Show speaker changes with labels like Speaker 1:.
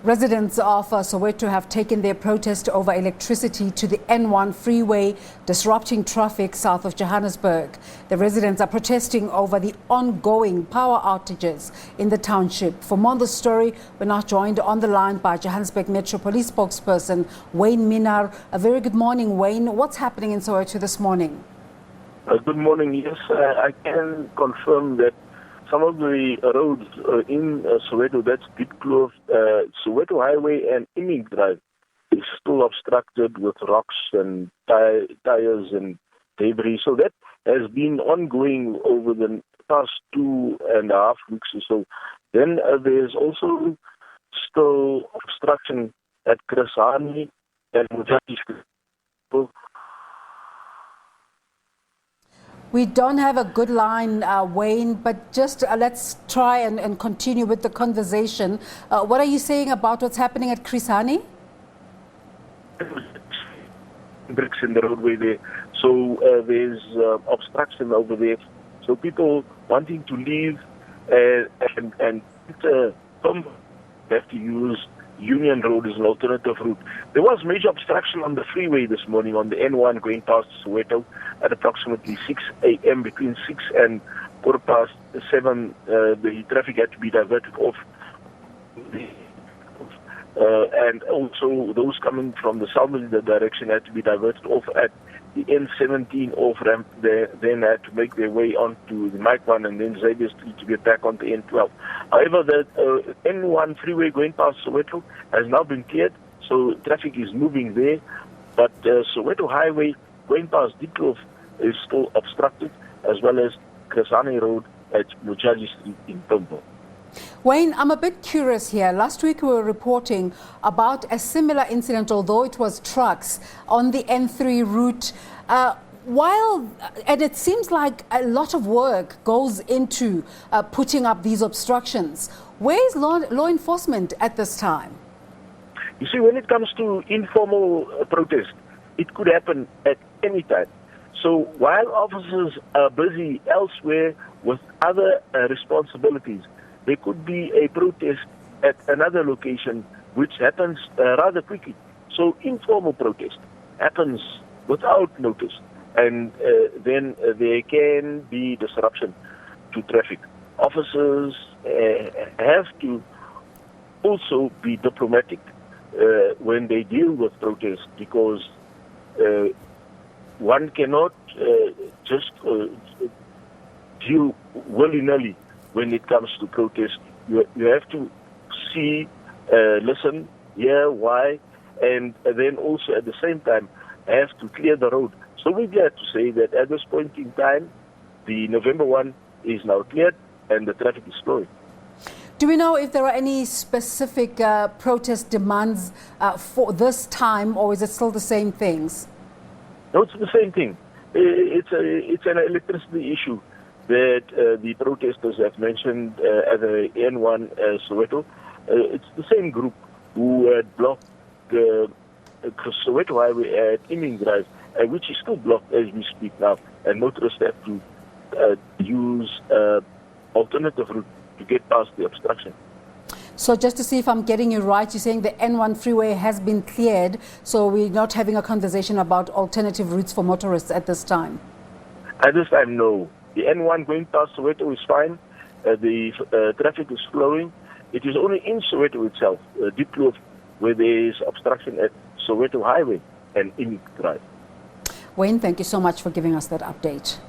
Speaker 1: Residents of Soweto have taken their protest over electricity to the N1 freeway, disrupting traffic south of Johannesburg. The residents are protesting over the ongoing power outages in the township. For more on the story, we're now joined on the line by Johannesburg Metro Police spokesperson Wayne Minnaar. A very good morning, Wayne. What's happening in Soweto this morning?
Speaker 2: Good morning. Yes, I can confirm that some of the roads in Soweto, that's Diepkloof, Soweto Highway and Iming Drive, is still obstructed with rocks and tires and debris. So that has been ongoing over the past 2.5 weeks or so. Then there's also still obstruction at Kresani and Mujati.
Speaker 1: We don't have a good line, Wayne, but just let's try and continue with the conversation. What are you saying about what's happening at Kresani?
Speaker 2: Bricks in the roadway there. So there's obstruction over there. So people wanting to leave and some have to use Union Road as an alternative route. There was major obstruction on the freeway this morning on the N1 going past Soweto at approximately 6 a.m. Between 6 and 7:15, the traffic had to be diverted off. And also those coming from the southern direction had to be diverted off at the N17 off-ramp. They then had to make their way onto the Mike 1 and then Xavier Street to get back onto N12. However, the N1 freeway going past Soweto has now been cleared, so traffic is moving there. But Soweto Highway going past Diepkloof is still obstructed, as well as Kresani Road at Mujati Street in Tombo.
Speaker 1: Wayne, I'm a bit curious here. Last week we were reporting about a similar incident, although it was trucks, on the N3 route. And it seems like a lot of work goes into putting up these obstructions. Where is law enforcement at this time?
Speaker 2: You see, when it comes to informal protest, it could happen at any time. So while officers are busy elsewhere with other responsibilities, there could be a protest at another location which happens rather quickly. So informal protest happens without notice, and then there can be disruption to traffic. Officers have to also be diplomatic when they deal with protest, because one cannot just deal willy-nilly when it comes to protest. You have to see, listen, hear why, and then also at the same time have to clear the road. So we're glad to say that at this point in time, the November 1 is now cleared and the traffic is flowing.
Speaker 1: Do we know if there are any specific protest demands for this time, or is it still the same things?
Speaker 2: No, it's the same thing. It's an electricity issue that the protesters have mentioned at the N1 Soweto. It's the same group who had blocked the Soweto Highway at Iming Drive, which is still blocked as we speak now, and motorists have to use alternative route to get past the obstruction.
Speaker 1: So just to see if I'm getting you right, you're saying the N1 freeway has been cleared, so we're not having a conversation about alternative routes for motorists at this time?
Speaker 2: At this time, no. The N1 going past Soweto is fine. The traffic is flowing. It is only in Soweto itself, Diepkloof, where there is obstruction at Soweto Highway and Iming Drive.
Speaker 1: Wayne, thank you so much for giving us that update.